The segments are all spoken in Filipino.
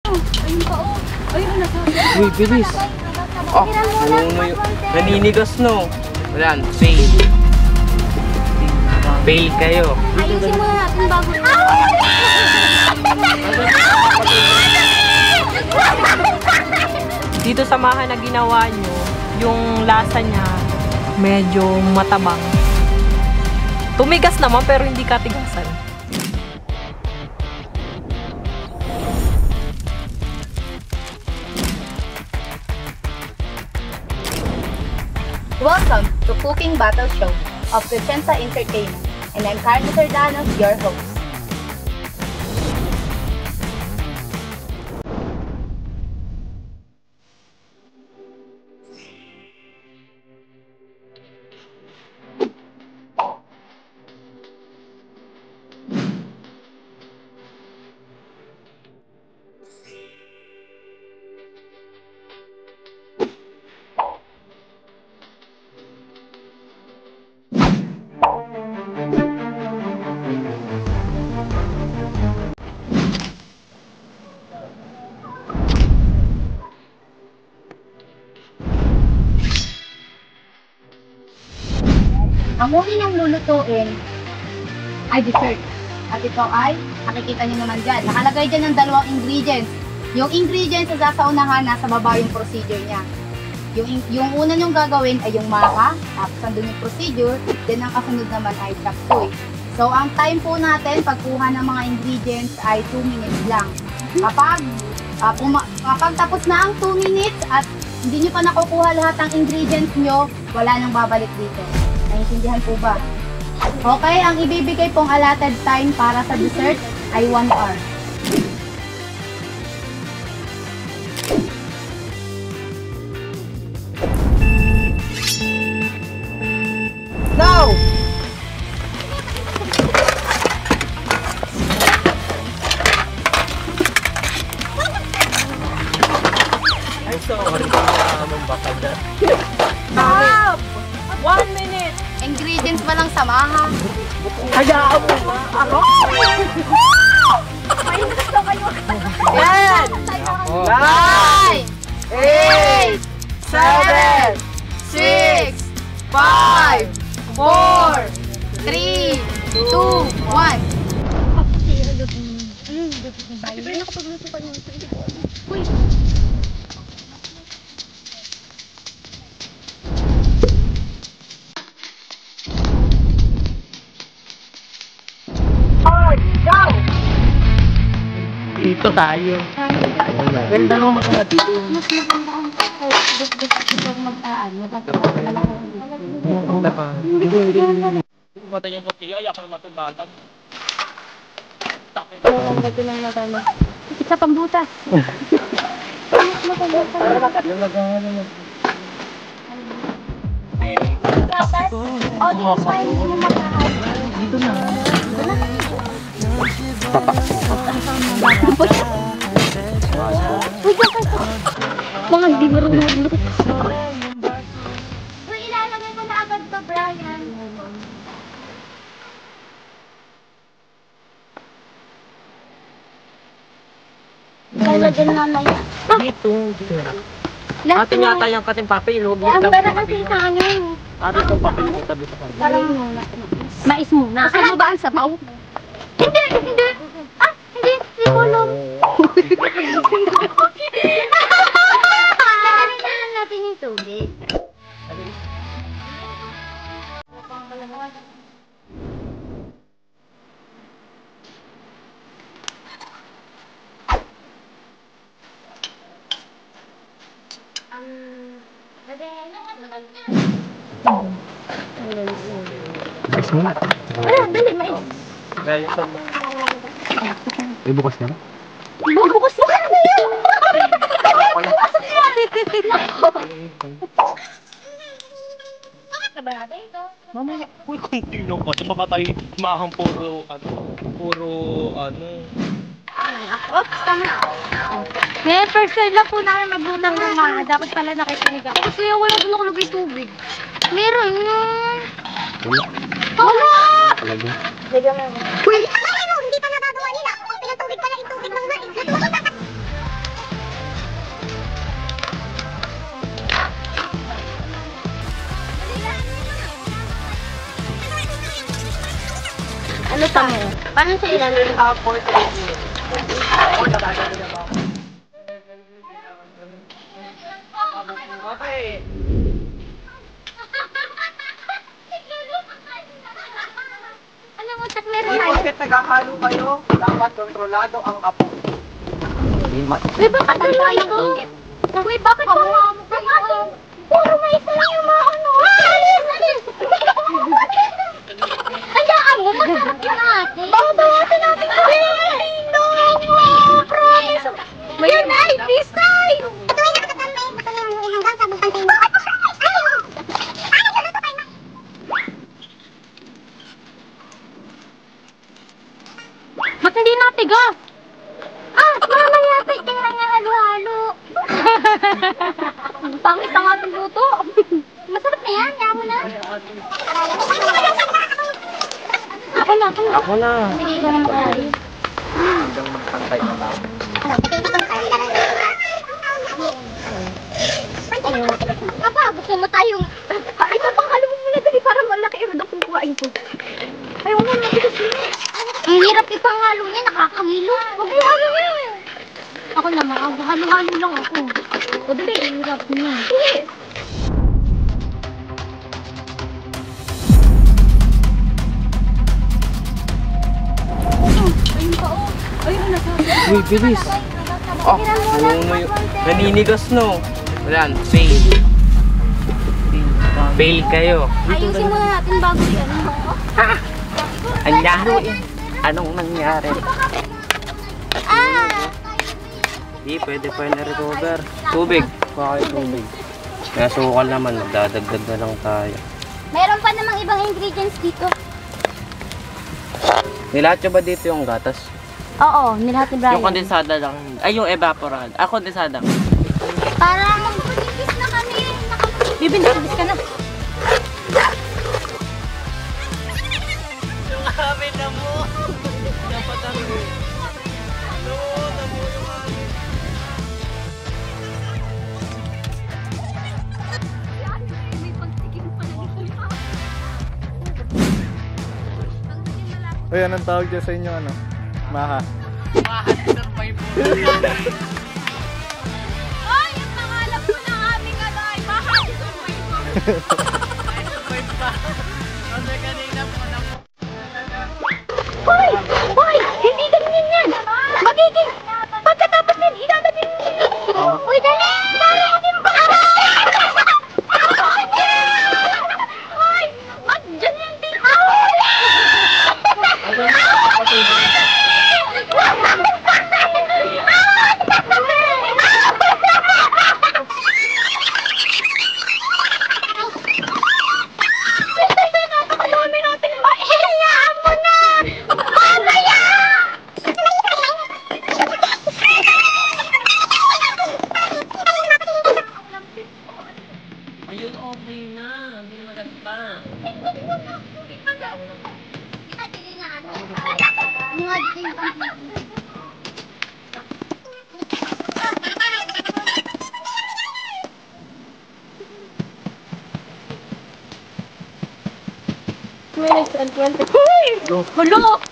Ayun pa oh. Ayun na. Uy, bilis. Oh, naninigas no. Wala, fail. Fail kayo. Ayusin muna natin bago. Dito sa maha na ginawa nyo, yung lasa niya medyo matabang. Tumigas naman pero hindi katigasan. Welcome to Cooking Battle Show of Crescenta Entertainment, and I'm Carmen Sardano, your host. Ang unang lulutuin ay dessert. At ito ay, nakikita niyo naman dyan. Nakalagay dyan ng dalawang ingredients. Yung ingredients sa saunahan, nasa baba yung procedure niya. Yung una niyong gagawin ay yung maca, tapos andun yung procedure, then ang kasunod naman ay chop suey. So, ang time po natin, pagkuha ng mga ingredients ay 2 minutes lang. Kapag tapos na ang 2 minutes at hindi nyo pa nakukuha lahat ng ingredients nyo, wala nang babalik dito. Naintindihan po ba? Okay, ang ibibigay pong allotted time para sa dessert ay 1 hour. Now! Ay, sorry. Ang bakal na. Stop! 1 minute! Ingredients ba lang samaha? Hayaan mo ba? Ako? Yan! 9, 8, 7, 6, 5, 4, 3, 2, 1. Dito tayo. Ganda naman mga dito. Mas maganda ang mag-aan. Maganda pa. Hindi. Matay yung pati. Ayak ka naman ito batang. Maganda lang na tayo. Isa pang butas. Yung nagawa naman. Dito na. Mga hindi marunong magluto. Uy, ilalagay ko na agad to, Brian. Lalagyan na na yan. Dito. Atin yata yung kating papel. Ang pera kasi sa ano. Atin yung papel yung tabi sa kanya. Parang muna. Mais muna. Saan mo ba ang sabaw? Hindi, hindi. Ah, hindi. Hindi ko alam. Lalagyan natin yung tubig. Mais muna. Ano, dali, mais. Gaya sa mo. May bukas na ba? Bukas mo ka na yan. Pasok yan. Bakit na ba natin ito? Mamaya, uy, kung tingnan ko, baka tayo mahang puro, Oops, tama. Eh, first time lang po namin maglutang ng mga. Dapat pala nakikinig ako. Kasi wala doon ako lagay tubig. Meron yun. Wala! Talaga? Lagyan mo. Uy! Ano? Hindi pa nagagawa nila. Pinatubig pala itubig ng mais. Pakita mo. Paano sa ilan? Alam mo, tak meron tayo. Bakit nagkakalo kayo? Dapat kontrolado ang apo. Uy, bakit dalawa ito? Uy, bakit dalawa mo kayo? Puro may isa lang yung mga ano. Alis! Alis! Hayaan mo, magkakaroon natin. Babawasan natin ko. No! Promise! Yun ay, this time! Ba't hindi natigas? Mamaya tingnan nga halo-halo. Pangit ang ating luto. Masarap na yan, kaya mo na. Ako na. Ako na. Sige, ikaw na makari. Hanggang magpantay na lang. Papa, gusto mo tayong... Ito pang alam mo muna dali para malaki yung kung kuhain ko. Ayaw mo na, matigas yun. Ang hirap ipangalo niya, nakakangilo. Huwag mo halo yun. Ako naman, halo-halo lang ako. O dali, hirap niya. Sige. Ayun pa, oh. Ayun, nasabi. Uy, bilis. Oh, naninigas no. Wala, fail. Fail kayo. Ayusin muna natin bago yan. Anyari. Anong nangyari? Ah! Hindi, pwede pa yung na-recover. Tubig. Bakit tubig? Nasukal naman, magdadagdag na lang tayo. Meron pa namang ibang ingredients dito. Nilacho ba dito yung gatas? Oo, nilahat ni Brian. Yung kondensada lang. Ay, yung evaporad. Ah, kondensada. Para mag-purchase na kami. Bibintis ka na. Yung amin na mo. Dapat ang... Uy, anong tawag dyan sa inyo, ano? Maha. Ay, yung pangalan po ng aming ano ay Mahal Hoy! Hoy! Hindi ganyan yan! Magiging... Pagkatapos din, idadagin mo! Uy, dali! Para ko din pa! Hoy! Magdyan yan din! Ayun, okay na. Hindi maganda. Minutes and 20. Hoy! Hello!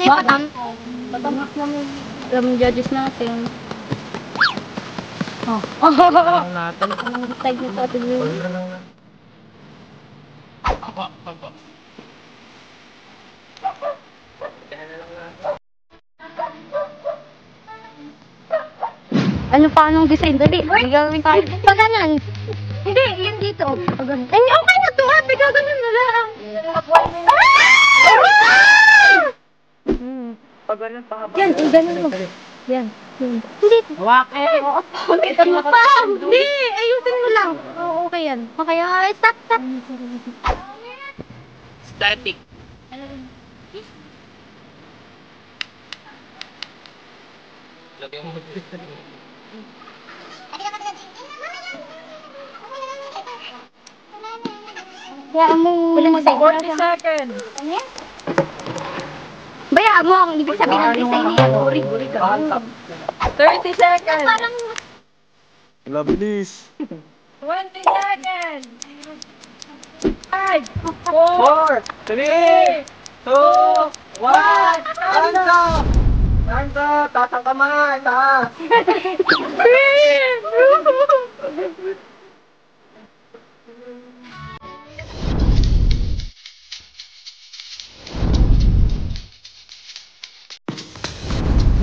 Batam namin judges natin. Oh. Ang natin. Tag nito atin yun. Ano pa anong design? Dali, gagawin tayo. Pag ganyan. Hindi, yun dito. Pag ganyan. Ay, okay na to. Ate, gagawin na lang. Pag ganun pa Yan, ganun mo. Yan. Hindi. Hawak eh. Ulitin mo pa. Hindi, ayusin mo lang. Oo, okay yan. Okay, stop. Static. Lagyan mo. Bayaan mo. Walang 40 seconds. Ano yan? Bayaan mo ang ibig sabihin ng design niya. Buri ka. 30 seconds! Parang Wala, bilis. 20 seconds! 5, 4, 3, 2, 1, ano? Ano? Tatang kamay, taas!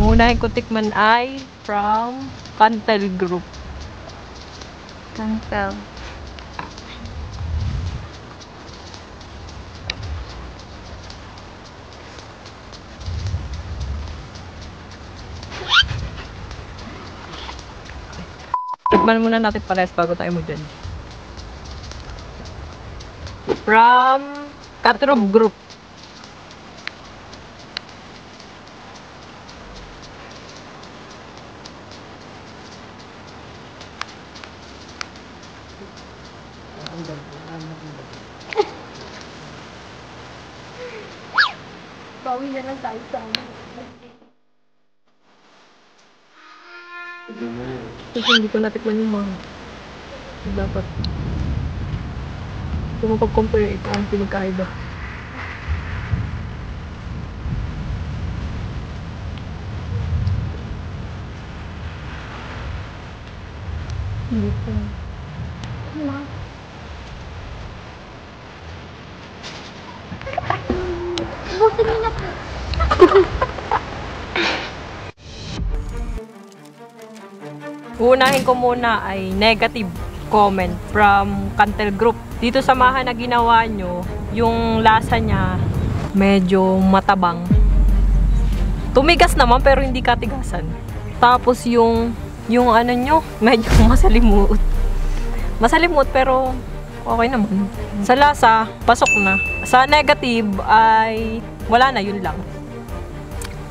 Unahin ko tikman ay from Cantel Group. Cantel. Tikman muna natin parehas bago tayo mag-dyan. From Catrob Group. Bawi na lang tayo sa amin. Kasi hindi ko natikman yung mga dapat. Kung mapag-compare ito ang pinagkaiba. Hindi po. busin niyo na po. Unahin ko muna ay negative comment from Cantel Group. Dito sa maha na ginawa nyo, yung lasa niya medyo matabang. Tumigas naman pero hindi katigasan. Tapos yung ano nyo, medyo masalimut. Masalimut pero okay naman. Sa lasa, pasok na. Sa negative ay wala na, yun lang.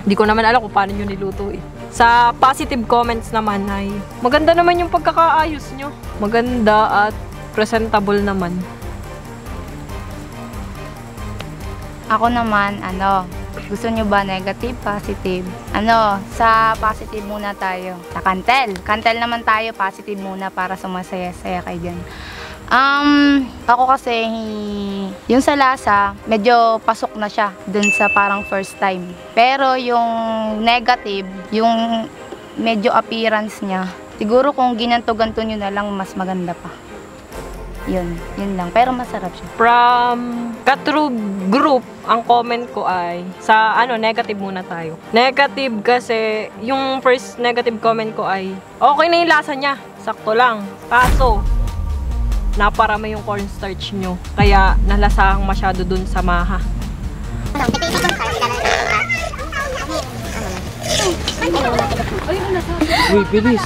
Hindi ko naman alam kung paano nyo niluto eh. Sa positive comments naman ay maganda naman yung pagkakaayos nyo. Maganda at presentable naman. Ako naman, gusto nyo ba negative, positive? Sa positive muna tayo. Sa Cantel. Cantel naman tayo, positive muna para sumasaya-saya kayo dyan. Ako kasi, yung sa lasa, medyo pasok na siya dun sa parang first time. Pero yung negative, yung medyo appearance niya, siguro kung ginanto-ganto nyo na lang, mas maganda pa. Yun lang. Pero masarap siya. From Catrob Group, ang comment ko ay sa negative muna tayo. Negative kasi yung first negative comment ko ay okay na yung lasa niya, sakto lang. Kaso naparami yung cornstarch nyo, kaya nalasahang masyado dun sa maha. Uy, bilis.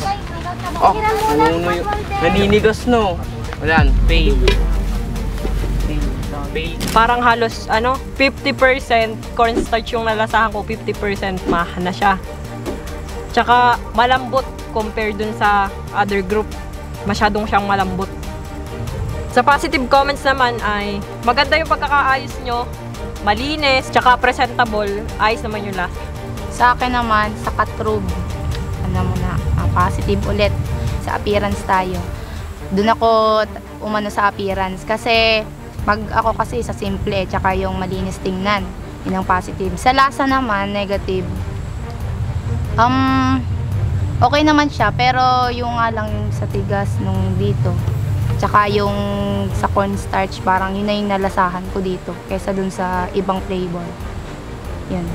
Oh, naninigas no. Wala, fail. Parang halos 50% cornstarch yung nalasahan ko, 50% maha na siya. Tsaka malambot compared dun sa other group. Masyadong siyang malambot. Sa positive comments naman ay maganda yung pagkakaayos nyo, malinis, tsaka presentable, ayos naman yung lasa. Sa akin naman, sa Catrob, positive ulit. Sa appearance tayo. Doon ako umano sa appearance kasi ako kasi sa simple, tsaka yung malinis tingnan. Yun ang positive. Sa lasa naman, negative. Okay naman siya, pero yung nga lang yung sa tigas nung dito. Tsaka yung sa cornstarch, parang yun na yung nalasahan ko dito kaysa dun sa ibang flavor. Yun.